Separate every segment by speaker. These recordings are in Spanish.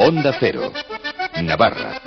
Speaker 1: Onda Cero, Navarra.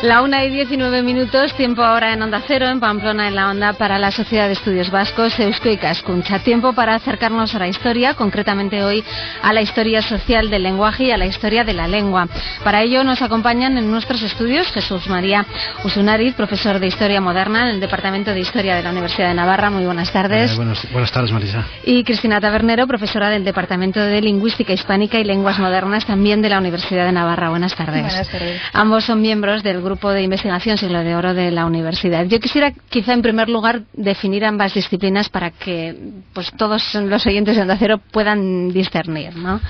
Speaker 2: La 1:19, tiempo ahora en Onda Cero, en Pamplona, en la Onda, para la Sociedad de Estudios Vascos, Eusko Ikaskuntza. Tiempo para acercarnos a la historia, concretamente hoy a la historia social del lenguaje y a la historia de la lengua. Para ello nos acompañan en nuestros estudios Jesús María Usunariz, profesor de Historia Moderna en el Departamento de Historia de la Universidad de Navarra. Muy buenas tardes.
Speaker 3: Buenas tardes, Marisa.
Speaker 2: Y Cristina Tabernero, profesora del Departamento de Lingüística Hispánica y Lenguas Modernas, también de la Universidad de Navarra. Buenas tardes.
Speaker 4: Buenas tardes.
Speaker 2: Ambos son miembros del Grupo de Investigación Siglo de Oro de la Universidad. Yo quisiera, quizá en primer lugar, definir ambas disciplinas para que pues todos los oyentes de Onda Cero puedan discernir, ¿no?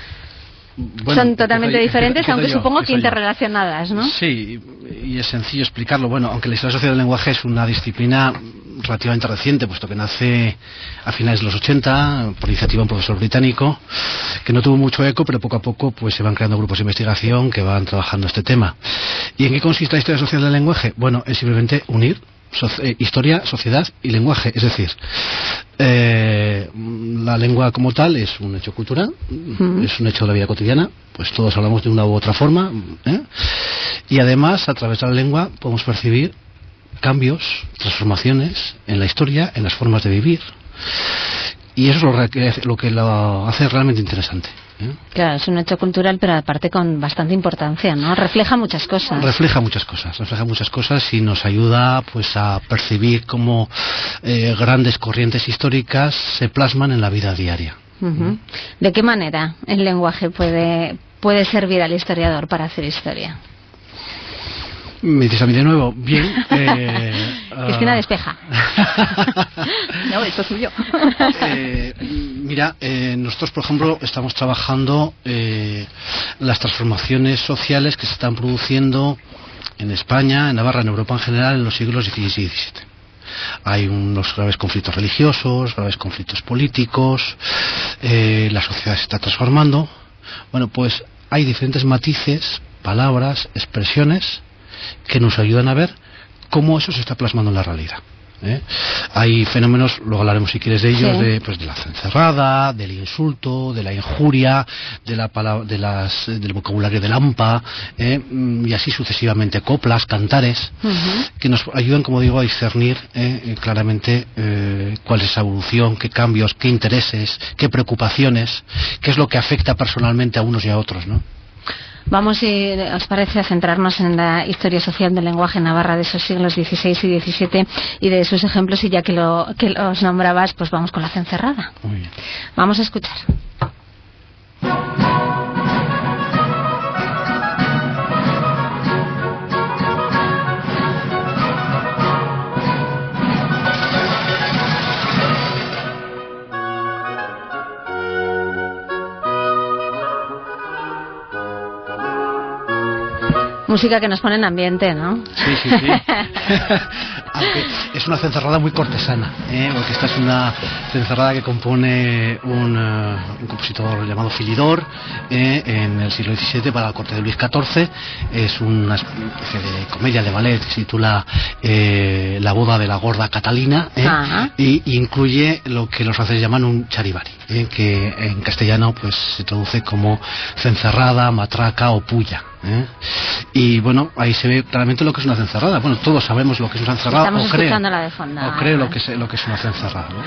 Speaker 3: Bueno,
Speaker 2: son totalmente diferentes, aunque supongo que interrelacionadas, ¿no?
Speaker 3: Sí, y es sencillo explicarlo. Bueno, aunque la historia social del lenguaje es una disciplina relativamente reciente, puesto que nace a finales de los 80 por iniciativa de un profesor británico que no tuvo mucho eco, pero poco a poco pues se van creando grupos de investigación que van trabajando este tema. ¿Y en qué consiste la historia social del lenguaje? Bueno, es simplemente unir historia, sociedad y lenguaje, es decir, la lengua como tal es un hecho cultural, es un hecho de la vida cotidiana, pues todos hablamos de una u otra forma, y además a través de la lengua podemos percibir cambios, transformaciones en la historia, en las formas de vivir, y eso es lo que lo hace realmente interesante.
Speaker 2: Claro, es un hecho cultural, pero aparte con bastante importancia, ¿no? Refleja muchas cosas.
Speaker 3: Refleja muchas cosas y nos ayuda pues a percibir cómo grandes corrientes históricas se plasman en la vida diaria.
Speaker 2: ¿De qué manera el lenguaje puede servir al historiador para hacer historia?
Speaker 3: Me dices a mí de nuevo. Bien.
Speaker 2: Cristina despeja.
Speaker 4: No, esto es suyo.
Speaker 3: Mira, nosotros, por ejemplo, estamos trabajando las transformaciones sociales que se están produciendo en España, en Navarra, en Europa en general, en los siglos XVI y XVII. Hay unos graves conflictos religiosos, graves conflictos políticos, la sociedad se está transformando. Bueno, pues hay diferentes matices, palabras, expresiones que nos ayudan a ver cómo eso se está plasmando en la realidad. Hay fenómenos, luego hablaremos si quieres de ellos, sí. de la cencerrada, del insulto, de la injuria, del vocabulario del AMPA, y así sucesivamente, coplas, cantares, que nos ayudan, como digo, a discernir claramente cuál es esa evolución, qué cambios, qué intereses, qué preocupaciones, qué es lo que afecta personalmente a unos y a otros, ¿no?
Speaker 2: Vamos, si os parece, a centrarnos en la historia social del lenguaje navarra de esos siglos XVI y XVII y de sus ejemplos, y ya que los nombrabas, pues vamos con la cencerrada.
Speaker 3: Muy bien.
Speaker 2: Vamos a escuchar. Música que nos pone en ambiente, ¿no?
Speaker 3: Sí. Aunque es una cencerrada muy cortesana, porque esta es una cencerrada que compone un compositor llamado Filidor en el siglo XVII para la corte de Luis XIV. Es una especie de comedia de ballet que se titula La boda de la gorda Catalina, y incluye lo que los franceses llaman un charivari, que en castellano pues se traduce como cencerrada, matraca o puya. Y bueno, ahí se ve claramente lo que es una cencerrada. Bueno, todos sabemos lo que es una cencerrada.
Speaker 2: Estamos escuchando la de fondo.
Speaker 3: O creo lo que es una cencerrada, ¿no?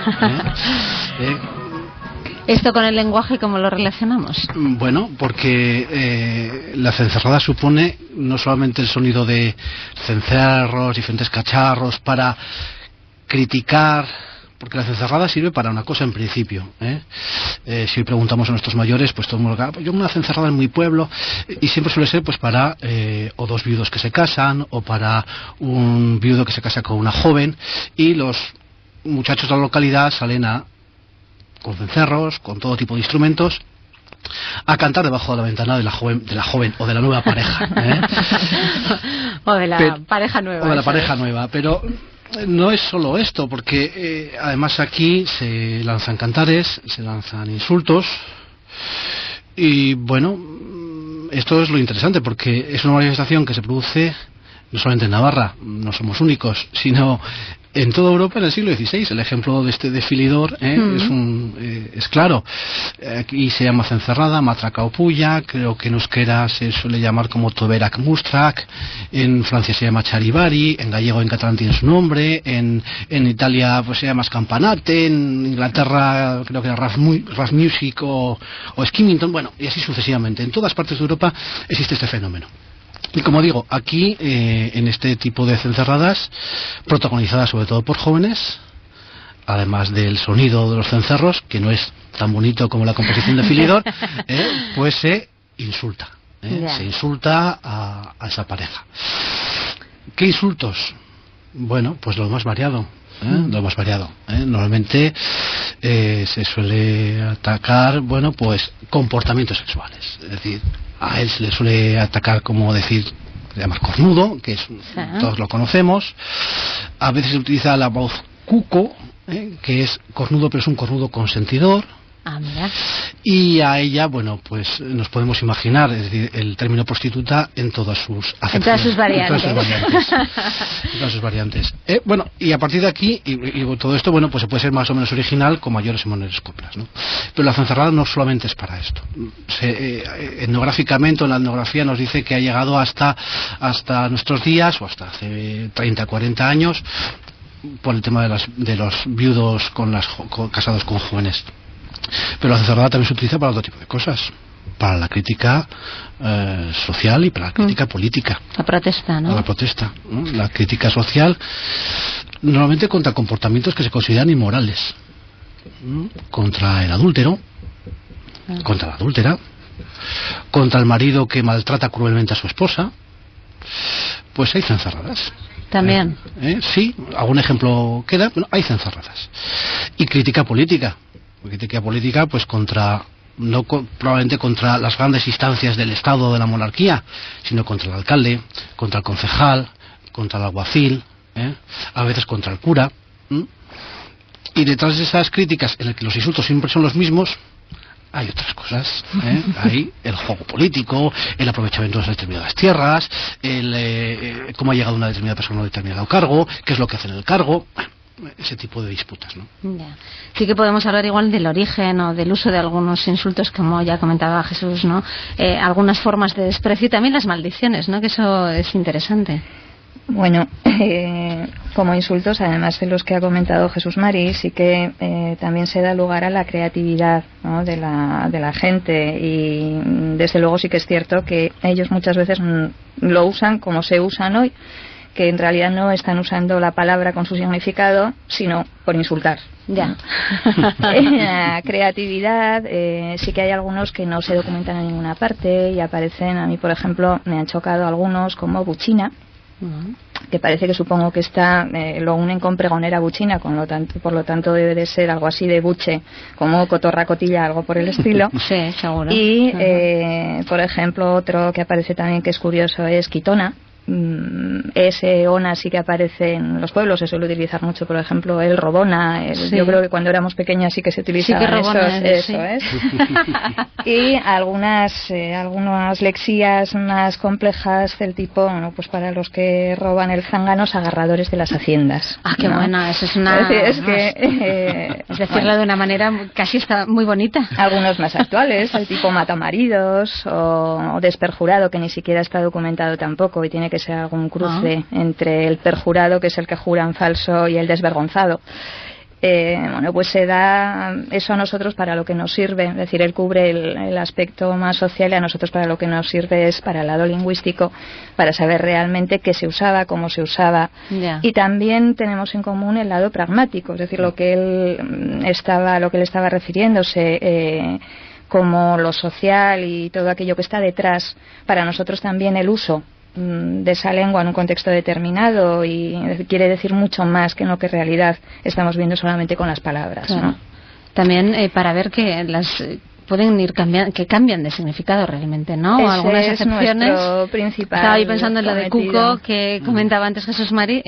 Speaker 2: ¿Esto con el lenguaje cómo lo relacionamos?
Speaker 3: Bueno, porque la cencerrada supone no solamente el sonido de cencerros, diferentes cacharros para criticar, porque la cencerrada sirve para una cosa en principio. Si hoy preguntamos a nuestros mayores, pues todo el mundo dice, yo una cencerrada en mi pueblo, y siempre suele ser pues para o dos viudos que se casan, o para un viudo que se casa con una joven, y los muchachos de la localidad salen con cencerros, con todo tipo de instrumentos, a cantar debajo de la ventana de la joven o de la nueva pareja, ¿eh?
Speaker 2: O de la pareja nueva.
Speaker 3: O de la pareja nueva, pero no es solo esto, porque además aquí se lanzan cantares, se lanzan insultos, y bueno, esto es lo interesante, porque es una manifestación que se produce no solamente en Navarra, no somos únicos, sino en toda Europa en el siglo XVI. El ejemplo de este desfilidor es claro. Aquí se llama cencerrada, matraca o puya, creo que en euskera se suele llamar como toberak mustrak, en Francia se llama charivari, en gallego, en catalán tiene su nombre, en Italia pues se llama scampanate, en Inglaterra creo que era Raf Music o Skimmington, bueno, y así sucesivamente. En todas partes de Europa existe este fenómeno. Y como digo, aquí en este tipo de cencerradas, protagonizadas sobre todo por jóvenes, además del sonido de los cencerros, que no es tan bonito como la composición de Philidor, pues se insulta. Se insulta a esa pareja. ¿Qué insultos? Bueno, pues lo más variado. Lo más variado. Normalmente se suele atacar, bueno, pues comportamientos sexuales. Es decir, a él se le suele atacar, como decir, se llama cornudo, que es, todos lo conocemos. A veces se utiliza la voz cuco, que es cornudo, pero es un cornudo consentidor.
Speaker 2: Ah, mira.
Speaker 3: Y a ella, bueno, pues nos podemos imaginar, es decir, el término prostituta en todas sus acepciones.
Speaker 2: En todas sus variantes.
Speaker 3: En todas sus variantes. Bueno, y a partir de aquí, y todo esto, bueno, pues se puede ser más o menos original con mayores o menores coplas, ¿no? Pero la cencerrada no solamente es para esto. Etnográficamente, o la etnografía nos dice que ha llegado hasta nuestros días, o hasta hace 30, 40 años, por el tema de los viudos casados con jóvenes. Pero la cencerrada también se utiliza para otro tipo de cosas, para la crítica social y para la crítica política.
Speaker 2: La protesta, ¿no?
Speaker 3: La protesta, ¿no? La crítica social, normalmente contra comportamientos que se consideran inmorales, ¿no? Contra el adúltero, contra la adúltera, contra el marido que maltrata cruelmente a su esposa. Pues hay cencerradas.
Speaker 2: También.
Speaker 3: Sí, algún ejemplo queda, bueno, hay cencerradas. Y crítica política. Crítica política, pues probablemente contra las grandes instancias del Estado o de la monarquía, sino contra el alcalde, contra el concejal, contra el alguacil, a veces contra el cura. Y detrás de esas críticas, en las que los insultos siempre son los mismos, hay otras cosas, hay el juego político, el aprovechamiento de determinadas tierras, cómo ha llegado una determinada persona a un determinado cargo, qué es lo que hace en el cargo, ese tipo de disputas, ¿no?
Speaker 2: Ya. Sí que podemos hablar igual del origen o del uso de algunos insultos, como ya comentaba Jesús, ¿no? Algunas formas de desprecio y también las maldiciones, ¿no? Que eso es interesante.
Speaker 4: Bueno, como insultos, además de los que ha comentado Jesús Mari, sí que también se da lugar a la creatividad, ¿no? de la gente, y desde luego sí que es cierto que ellos muchas veces lo usan como se usan hoy, que en realidad no están usando la palabra con su significado, sino por insultar.
Speaker 2: Ya.
Speaker 4: La creatividad, sí que hay algunos que no se documentan en ninguna parte y aparecen. A mí, por ejemplo, me han chocado algunos como buchina, que parece que supongo que lo unen con pregonera buchina, por lo tanto debe de ser algo así de buche, como cotorra cotilla, algo por el estilo.
Speaker 2: Sí, seguro.
Speaker 4: Y, por ejemplo, otro que aparece también que es curioso es quitona. Ese ona sí que aparece en los pueblos, se suele utilizar mucho, por ejemplo, el robona,
Speaker 2: sí.
Speaker 4: Yo creo que cuando éramos pequeñas sí que se utilizaban eso es. Y algunas lexías más complejas del tipo, bueno, pues para los que roban el zánganos, agarradores de las haciendas.
Speaker 2: Ah, qué buena, eso es una...
Speaker 4: Es decirlo
Speaker 2: bueno, de una manera casi está muy bonita.
Speaker 4: Algunos más actuales, el tipo matamaridos o desperjurado, que ni siquiera está documentado tampoco y tiene que ser algún cruce entre el perjurado, que es el que jura en falso, y el desvergonzado. Bueno, pues se da eso a nosotros para lo que nos sirve, es decir, él cubre el aspecto más social, y a nosotros para lo que nos sirve es para el lado lingüístico, para saber realmente qué se usaba, cómo se usaba.
Speaker 2: Yeah.
Speaker 4: Y también tenemos en común el lado pragmático, es decir, lo que él estaba refiriéndose, como lo social y todo aquello que está detrás, para nosotros también el uso de esa lengua en un contexto determinado y quiere decir mucho más que en lo que en realidad estamos viendo solamente con las palabras,
Speaker 2: claro.
Speaker 4: ¿no?
Speaker 2: También para ver que pueden ir cambiando, que cambian de significado realmente, ¿no?
Speaker 4: Ese
Speaker 2: algunas acepciones.
Speaker 4: Es nuestro principal
Speaker 2: Estaba yo pensando en lo de
Speaker 4: cometido.
Speaker 2: cuco que comentaba antes Jesús Mari.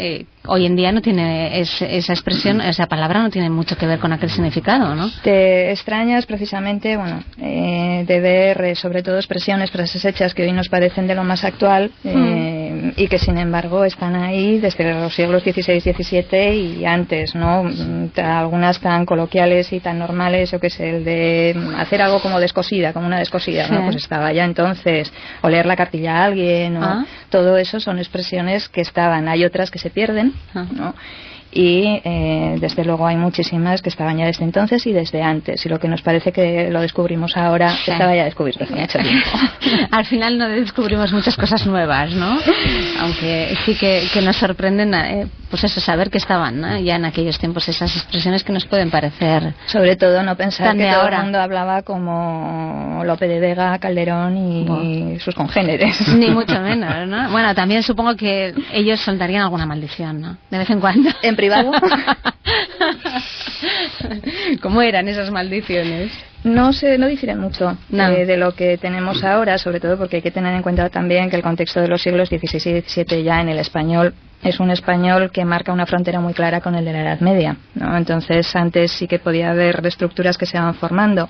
Speaker 2: Hoy en día no tiene esa expresión, esa palabra no tiene mucho que ver con aquel significado, ¿no?
Speaker 4: Te extrañas precisamente, de ver sobre todo expresiones, frases hechas que hoy nos parecen de lo más actual y que sin embargo están ahí desde los siglos XVI, XVII y antes, ¿no? Algunas tan coloquiales y tan normales, yo que sé, el de hacer algo como descosida, como una descosida, ¿no? Pues estaba ya entonces, o leer la cartilla a alguien, todo eso son expresiones que estaban. Hay otras que se pierden, ¿no? Y desde luego hay muchísimas que estaban ya desde entonces y desde antes, y lo que nos parece que lo descubrimos ahora estaba ya descubierto hace mucho tiempo.
Speaker 2: Al final no descubrimos muchas cosas nuevas, ¿no? Aunque sí que nos sorprenden, pues eso, saber que estaban, ¿no? Ya en aquellos tiempos esas expresiones que nos pueden parecer,
Speaker 4: sobre todo no pensar que todo
Speaker 2: ahora.
Speaker 4: El mundo hablaba como Lope de Vega, Calderón y sus congéneres.
Speaker 2: Ni mucho menos, ¿no? Bueno, también supongo que ellos soltarían alguna maldición, ¿no? De vez en cuando.
Speaker 4: ¿En privado?
Speaker 2: ¿Cómo eran esas maldiciones?
Speaker 4: No difieren mucho de lo que tenemos ahora, sobre todo porque hay que tener en cuenta también que el contexto de los siglos XVI y XVII ya en el español es un español que marca una frontera muy clara con el de la Edad Media, ¿no? Entonces antes sí que podía haber estructuras que se van formando,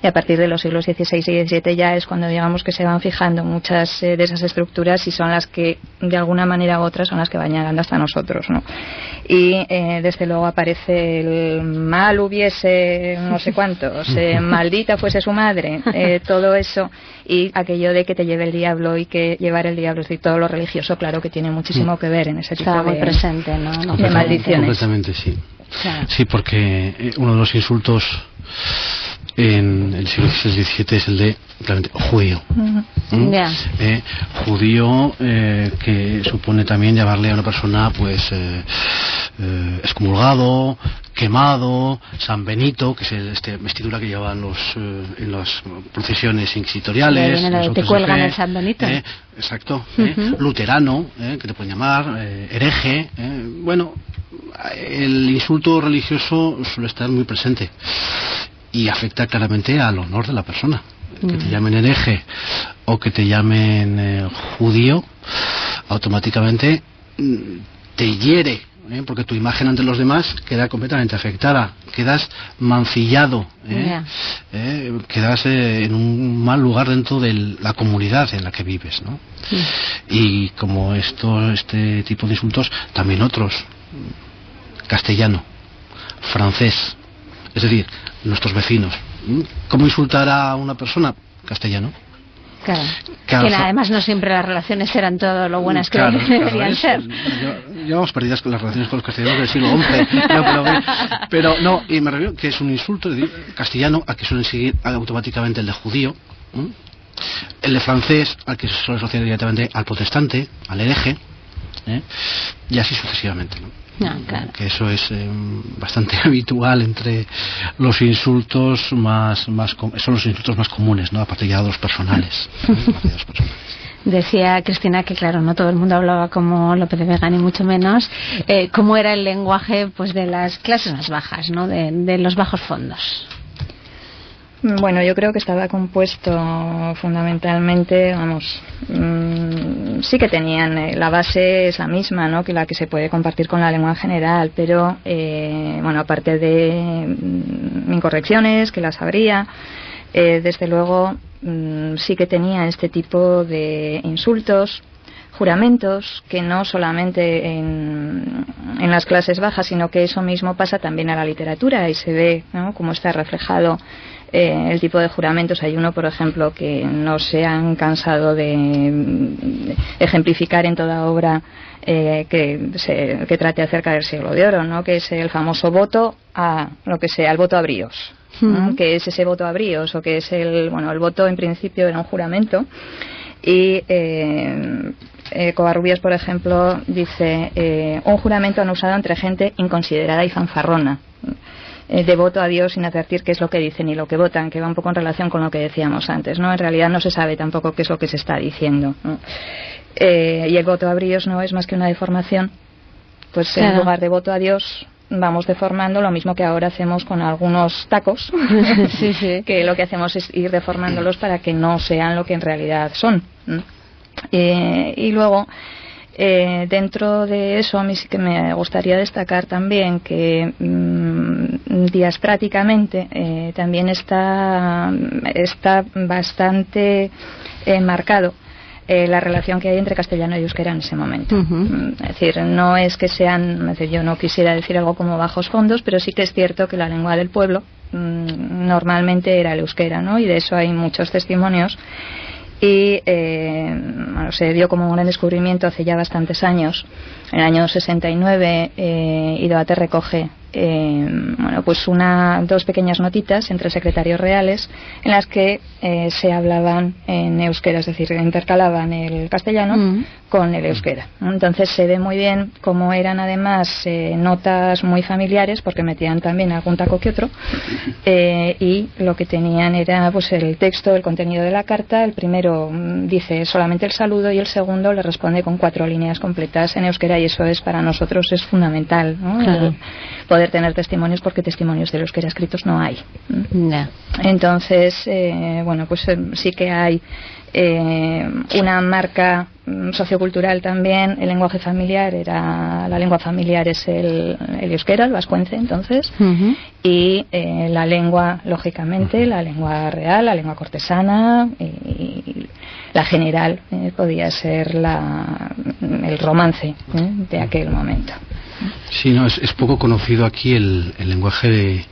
Speaker 4: y a partir de los siglos XVI y XVII ya es cuando digamos que se van fijando muchas de esas estructuras, y son las que de alguna manera u otra son las que van llegando hasta nosotros, ¿no? Y desde luego aparece el mal hubiese no sé cuántos, maldita fuese su madre, todo eso, y aquello de que te lleve el diablo, y que llevar el diablo, es decir, todo lo religioso, claro que tiene muchísimo que ver en ese tipo
Speaker 2: muy presente, ¿no?
Speaker 4: De maldiciones.
Speaker 3: Completamente, sí.
Speaker 2: Claro.
Speaker 3: Sí, porque uno de los insultos en el siglo XVI y XVII es el de claramente judío. Judío, que supone también llamarle a una persona pues excomulgado, quemado, San Benito, que es vestidura que llevan en las procesiones inquisitoriales.
Speaker 2: Te cuelgan el San Benito.
Speaker 3: Exacto. Luterano, que te pueden llamar, hereje. Bueno, el insulto religioso suele estar muy presente y afecta claramente al honor de la persona. Que te llamen hereje o que te llamen judío, automáticamente te hiere, porque tu imagen ante los demás queda completamente afectada, quedas mancillado, quedas en un mal lugar dentro de la comunidad en la que vives, ¿no? Y como este tipo de insultos, también otros, castellano, francés, es decir, nuestros vecinos. ¿Cómo insultar a una persona? Castellano.
Speaker 2: Claro. Que además no siempre las relaciones eran todo lo buenas que deberían ser.
Speaker 3: Llevamos perdidas con las relaciones con los castellanos del siglo XI. Pero no, y me refiero que es un insulto, es decir, castellano, al que suelen seguir automáticamente el de judío, el de francés, al que se suele asociar directamente al protestante, al hereje, y así sucesivamente, ¿no?
Speaker 2: Claro.
Speaker 3: Que eso es bastante habitual entre los insultos son los insultos más comunes, ¿no? Aparte ya de los personales.
Speaker 2: Decía Cristina que claro, no todo el mundo hablaba como Lope de Vega, ni mucho menos. ¿Cómo era el lenguaje pues de las clases más bajas, ¿no? De los bajos fondos?
Speaker 4: Bueno, yo creo que estaba compuesto fundamentalmente, sí que tenían, la base es la misma, ¿no? Que la que se puede compartir con la lengua en general, pero, aparte de incorrecciones, que las habría, desde luego sí que tenía este tipo de insultos, juramentos, que no solamente en las clases bajas, sino que eso mismo pasa también a la literatura, y se ve, ¿no?, cómo está reflejado el tipo de juramentos. Hay uno, por ejemplo, que no se han cansado de ejemplificar en toda obra que trate acerca del siglo de oro, ¿no?, que es el famoso voto a lo que sea, el voto a bríos. Que es ese voto a bríos, o que es el voto en principio era un juramento. Y Covarrubias, por ejemplo, dice un juramento no usado entre gente inconsiderada y fanfarrona, de voto a Dios sin advertir qué es lo que dicen y lo que votan, que va un poco en relación con lo que decíamos antes, ¿no? En realidad no se sabe tampoco qué es lo que se está diciendo, ¿no? Y el voto a bríos no es más que una deformación, pues claro. En lugar de voto a Dios vamos deformando lo mismo que ahora hacemos con algunos tacos,
Speaker 2: sí, sí.
Speaker 4: que lo que hacemos es ir deformándolos para que no sean lo que en realidad son. Y luego, dentro de eso, a mí sí que me gustaría destacar también que diastráticamente también está bastante marcado la relación que hay entre castellano y euskera en ese momento. Es decir, no es que sean, yo no quisiera decir algo como bajos fondos, pero sí que es cierto que la lengua del pueblo normalmente era el euskera, ¿no? Y de eso hay muchos testimonios. Y bueno, se dio como un gran descubrimiento hace ya bastantes años. En el año 69 Idoate recoge bueno, pues dos pequeñas notitas entre secretarios reales en las que se hablaban en euskera, es decir, intercalaban el castellano con el euskera. Entonces se ve muy bien cómo eran además notas muy familiares, porque metían también algún taco que otro, y lo que tenían era pues el texto, el contenido de la carta. El primero dice solamente el saludo y el segundo le responde con 4 líneas completas en euskera, y eso es, para nosotros es fundamental, ¿no? Claro. Poder tener testimonios, porque testimonios de euskera escritos no hay.
Speaker 2: No.
Speaker 4: Entonces, bueno, pues sí que hay una marca sociocultural también. El lenguaje familiar la lengua familiar es el euskera, el vascuence, entonces, y la lengua, lógicamente, la lengua real, la lengua cortesana, y la general podía ser el romance de aquel momento.
Speaker 3: Sí, no, es poco conocido aquí el lenguaje de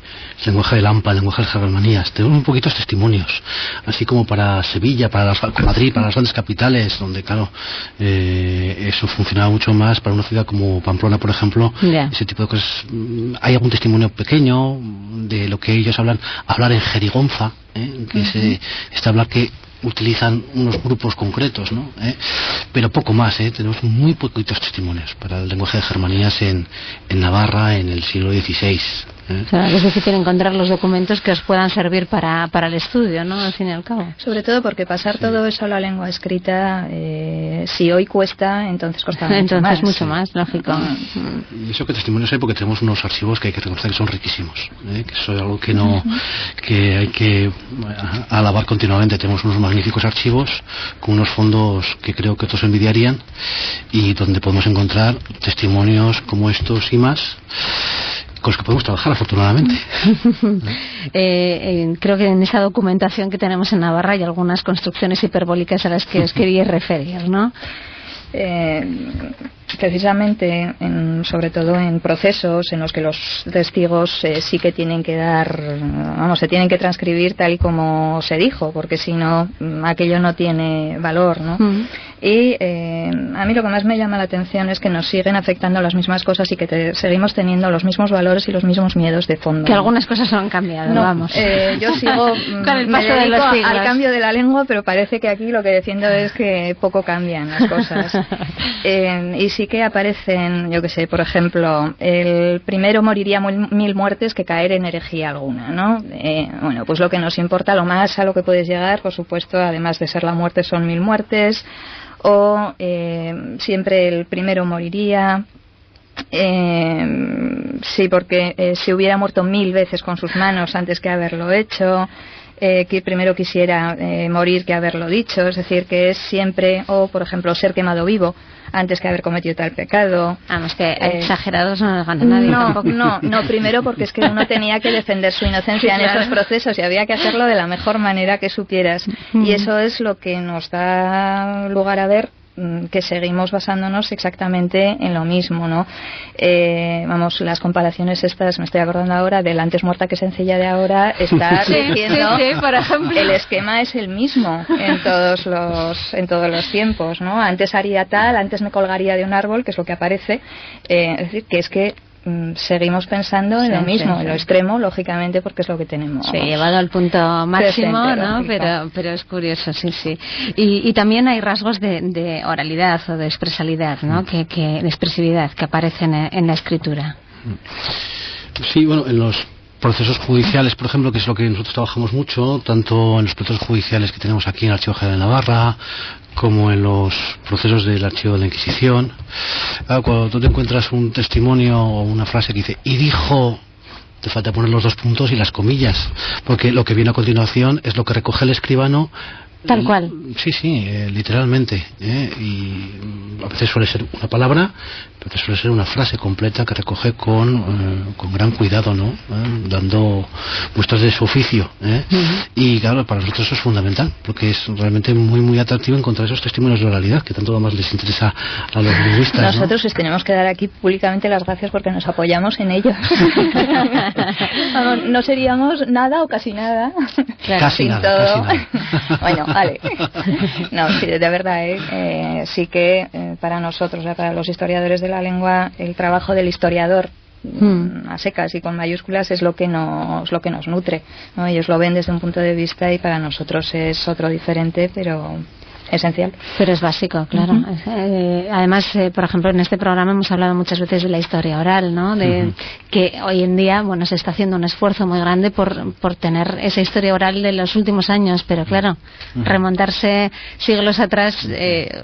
Speaker 3: Lampa, el lenguaje de germanías. Tenemos un poquitos testimonios, así como para Sevilla, para Madrid, para las grandes capitales, donde claro, eso funcionaba mucho más. Para una ciudad como Pamplona, por ejemplo, ese tipo de cosas. Hay algún testimonio pequeño de lo que ellos hablar en jerigonza, que es este hablar que utilizan unos grupos concretos, ¿no? Pero poco más, tenemos muy poquitos testimonios para el lenguaje de germanías en Navarra en el siglo XVI.
Speaker 2: Claro, es difícil encontrar los documentos que os puedan servir para el estudio, ¿no? Al fin y al cabo.
Speaker 4: Sobre todo porque pasar todo eso a la lengua escrita, si hoy cuesta, entonces costará
Speaker 2: mucho más, lógico.
Speaker 3: Y eso que testimonios hay, porque tenemos unos archivos que hay que reconocer que son riquísimos, que eso es algo que no que hay que alabar continuamente. Tenemos unos magníficos archivos con unos fondos que creo que otros envidiarían, y donde podemos encontrar testimonios como estos y más, con los que podemos trabajar, afortunadamente.
Speaker 2: Creo que en esa documentación que tenemos en Navarra hay algunas construcciones hiperbólicas a las que os quería referir, ¿no?
Speaker 4: Precisamente, sobre todo en procesos en los que los testigos sí que tienen que se tienen que transcribir tal y como se dijo, porque si no, aquello no tiene valor, ¿no? Y a mí lo que más me llama la atención es que nos siguen afectando las mismas cosas y que seguimos teniendo los mismos valores y los mismos miedos de fondo.
Speaker 2: Que algunas cosas no han cambiado, vamos.
Speaker 4: Yo sigo
Speaker 2: con el paso de los siglos
Speaker 4: al cambio de la lengua, pero parece que aquí lo que defiendo es que poco cambian las cosas. Y sí que aparecen, yo que sé, por ejemplo, el primero moriría 1000 muertes que caer en herejía alguna, ¿no? Bueno, pues lo que nos importa, lo más a lo que puedes llegar, por supuesto, además de ser la muerte, son 1000 muertes. O siempre el primero moriría. Sí, porque si hubiera muerto 1000 veces con sus manos antes que haberlo hecho, que primero quisiera morir que haberlo dicho. Es decir, que es siempre, o por ejemplo, ser quemado vivo antes que haber cometido tal pecado.
Speaker 2: Vamos, que exagerados no nos gana nadie.
Speaker 4: No, primero porque es que uno tenía que defender su inocencia en esos procesos, y había que hacerlo de la mejor manera que supieras. Y eso es lo que nos da lugar a ver que seguimos basándonos exactamente en lo mismo, ¿no? Vamos, las comparaciones estas, me estoy acordando ahora del antes muerta que sencilla de ahora, está diciendo,
Speaker 2: por ejemplo,
Speaker 4: el esquema es el mismo en todos los tiempos, ¿no? Antes haría tal, antes me colgaría de un árbol, que es lo que aparece, es decir, que es que seguimos pensando en lo mismo, en lo extremo, lógicamente, porque es lo que tenemos.
Speaker 2: Sí, llevado al punto máximo,
Speaker 4: presente,
Speaker 2: ¿no? Pero es curioso, sí. Y también hay rasgos de oralidad o de expresalidad, ¿no? De expresividad que aparecen en la escritura.
Speaker 3: Sí, bueno, en los procesos judiciales, por ejemplo, que es lo que nosotros trabajamos mucho, tanto en los procesos judiciales que tenemos aquí en el Archivo General de Navarra, como en los procesos del Archivo de la Inquisición. Cuando tú te encuentras un testimonio o una frase que dice, y dijo, te falta poner los 2 puntos y las comillas, porque lo que viene a continuación es lo que recoge el escribano.
Speaker 2: Tal cual.
Speaker 3: Sí, literalmente. Y a veces suele ser una palabra, a veces suele ser una frase completa que recoge con gran cuidado, ¿no? Dando muestras de su oficio. Y claro, para nosotros eso es fundamental, porque es realmente muy, muy atractivo encontrar esos testimonios de oralidad, que tanto más les interesa a los lingüistas.
Speaker 4: Nosotros les tenemos que dar aquí públicamente las gracias porque nos apoyamos en ellos. Vamos, no seríamos nada o casi nada.
Speaker 2: Claro,
Speaker 3: casi nada.
Speaker 4: Bueno, vale. No, sí, de verdad, sí que para nosotros, para los historiadores de la lengua, el trabajo del historiador a secas y con mayúsculas es lo que nos nutre, ¿no? Ellos lo ven desde un punto de vista y para nosotros es otro diferente, pero esencial.
Speaker 2: Pero es básico, claro. Además, por ejemplo, en este programa hemos hablado muchas veces de la historia oral, ¿no? Que hoy en día, bueno, se está haciendo un esfuerzo muy grande por tener esa historia oral de los últimos años, pero claro, remontarse siglos atrás,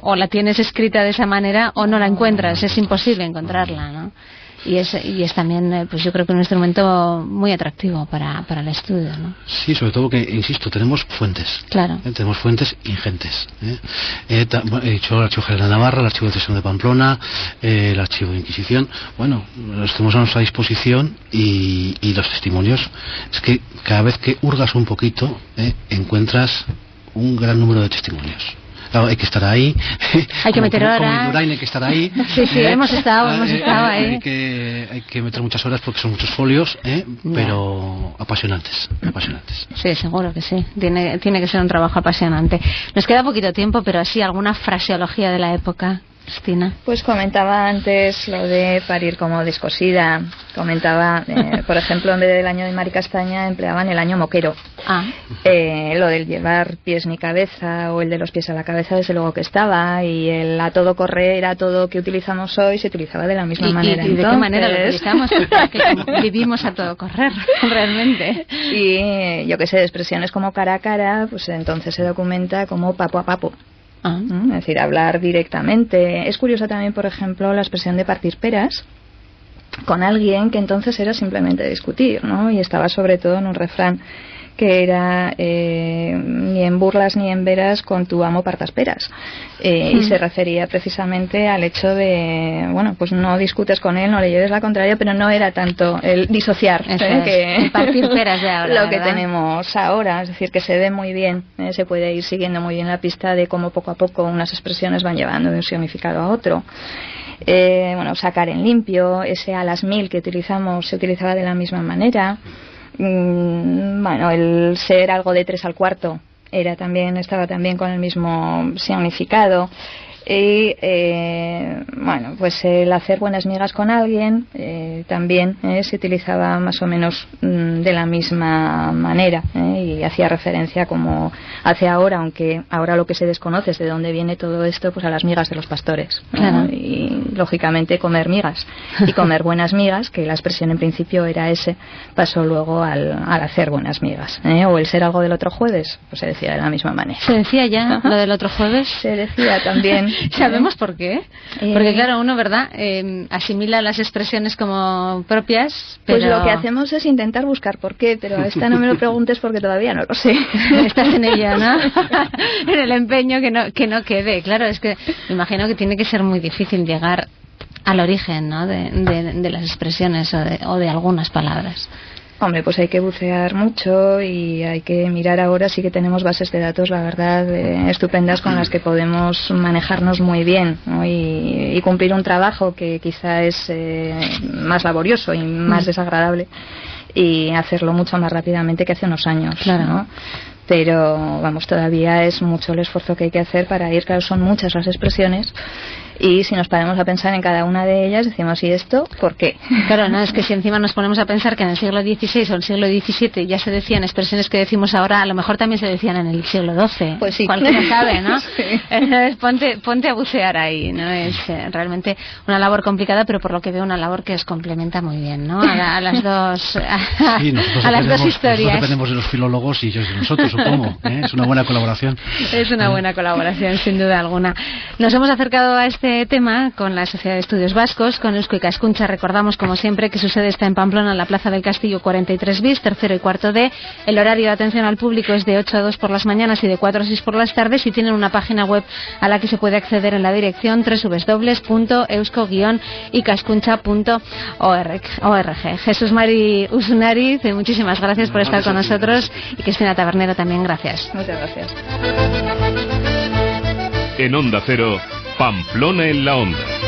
Speaker 2: o la tienes escrita de esa manera o no la encuentras, es imposible encontrarla, ¿no? Y es también, pues yo creo que un instrumento muy atractivo para el estudio, ¿no?
Speaker 3: Sí, sobre todo que, insisto, tenemos fuentes.
Speaker 2: Claro.
Speaker 3: Tenemos fuentes ingentes. He dicho el Archivo General de Navarra, el Archivo de Cesión de Pamplona, el Archivo de Inquisición. Bueno, los tenemos a nuestra disposición y los testimonios. Es que cada vez que hurgas un poquito, encuentras un gran número de testimonios. Claro, hay que estar ahí.
Speaker 2: Hay que meter horas.
Speaker 3: Como en Durain hay que estar ahí.
Speaker 2: Sí, hemos estado ahí.
Speaker 3: Hay que meter muchas horas porque son muchos folios, pero apasionantes.
Speaker 2: Sí, seguro que sí. Tiene que ser un trabajo apasionante. Nos queda poquito tiempo, pero así alguna fraseología de la época. Cristina.
Speaker 4: Pues comentaba antes lo de parir como descosida. Comentaba, por ejemplo, en vez del año de Mari Castaña empleaban el año moquero. Lo del llevar pies ni cabeza, o el de los pies a la cabeza, desde luego que estaba, y el a todo correr, a todo que utilizamos hoy, se utilizaba de la misma manera.
Speaker 2: ¿Y de qué manera lo utilizamos? Porque vivimos a todo correr, realmente.
Speaker 4: Y yo que sé, de expresiones como cara a cara, pues entonces se documenta como papo a papo. Es decir, hablar directamente. Es curiosa también, por ejemplo, la expresión de partir peras con alguien que entonces era simplemente discutir, ¿no? Y estaba sobre todo en un refrán que era ni en burlas ni en veras con tu amo partas peras, y se refería precisamente al hecho de, bueno, pues no discutes con él, no le lleves la contraria, pero no era tanto el disociar que
Speaker 2: el partir peras de ahora,
Speaker 4: lo que tenemos ahora. Es decir, que se ve muy bien, se puede ir siguiendo muy bien la pista de cómo poco a poco unas expresiones van llevando de un significado a otro. Bueno, sacar en limpio, ese a las 1000 que utilizamos se utilizaba de la misma manera. Bueno, el ser algo de 3 al cuarto estaba también con el mismo significado. Y bueno, pues el hacer buenas migas con alguien también se utilizaba más o menos de la misma manera, y hacía referencia como hace ahora, aunque ahora lo que se desconoce es de dónde viene todo esto, pues a las migas de los pastores,
Speaker 2: claro.
Speaker 4: Y lógicamente comer migas y comer buenas migas, que la expresión en principio era ese, pasó luego al hacer buenas migas, o el ser algo del otro jueves, pues se decía de la misma manera.
Speaker 2: ¿Se decía ya lo del otro jueves?
Speaker 4: Se decía también.
Speaker 2: ¿Sabemos por qué? Porque claro, uno, ¿verdad?, asimila las expresiones como propias, pero...
Speaker 4: Pues lo que hacemos es intentar buscar por qué, pero a esta no me lo preguntes porque todavía no lo sé.
Speaker 2: Estás en ello, ¿no? En el empeño que no quede. Claro, es que me imagino que tiene que ser muy difícil llegar al origen, ¿no?, de las expresiones o de algunas palabras.
Speaker 4: Hombre, pues hay que bucear mucho y hay que mirar ahora. Sí que tenemos bases de datos, la verdad, estupendas, con las que podemos manejarnos muy bien, ¿no? Y cumplir un trabajo que quizá es más laborioso y más desagradable, y hacerlo mucho más rápidamente que hace unos años,
Speaker 2: claro,
Speaker 4: ¿no? Pero vamos, todavía es mucho el esfuerzo que hay que hacer para ir, claro, son muchas las expresiones Y si nos paramos a pensar en cada una de ellas, decimos, ¿y esto por qué?
Speaker 2: Claro, no, es que si encima nos ponemos a pensar que en el siglo XVI o el siglo XVII ya se decían expresiones que decimos ahora, a lo mejor también se decían en el siglo XII.
Speaker 4: Pues sí.
Speaker 2: Cualquiera sabe, ¿no?
Speaker 4: Sí.
Speaker 2: Entonces, ponte a bucear ahí, ¿no? Es realmente una labor complicada, pero por lo que veo una labor que os complementa muy bien, ¿no? A las dos,
Speaker 3: Sí,
Speaker 2: a las dos historias.
Speaker 3: Nosotros dependemos de los filólogos y ellos de nosotros, supongo. Es una buena colaboración.
Speaker 2: Es una buena colaboración, sin duda alguna. Nos hemos acercado a este tema con la Sociedad de Estudios Vascos, con Eusko Ikaskuntza. Recordamos, como siempre, que su sede está en Pamplona, en la Plaza del Castillo 43 bis, tercero y cuarto D. El horario de atención al público es de 8 a 2 por las mañanas y de 4 a 6 por las tardes, y tienen una página web a la que se puede acceder en la dirección www.eusko-ikaskuntza.org. Jesús Mari Usunariz, muchísimas gracias por estar con nosotros, y Cristina Tabernero también, gracias.
Speaker 4: Muchas gracias.
Speaker 1: En Onda Cero, Pamplona en la Onda.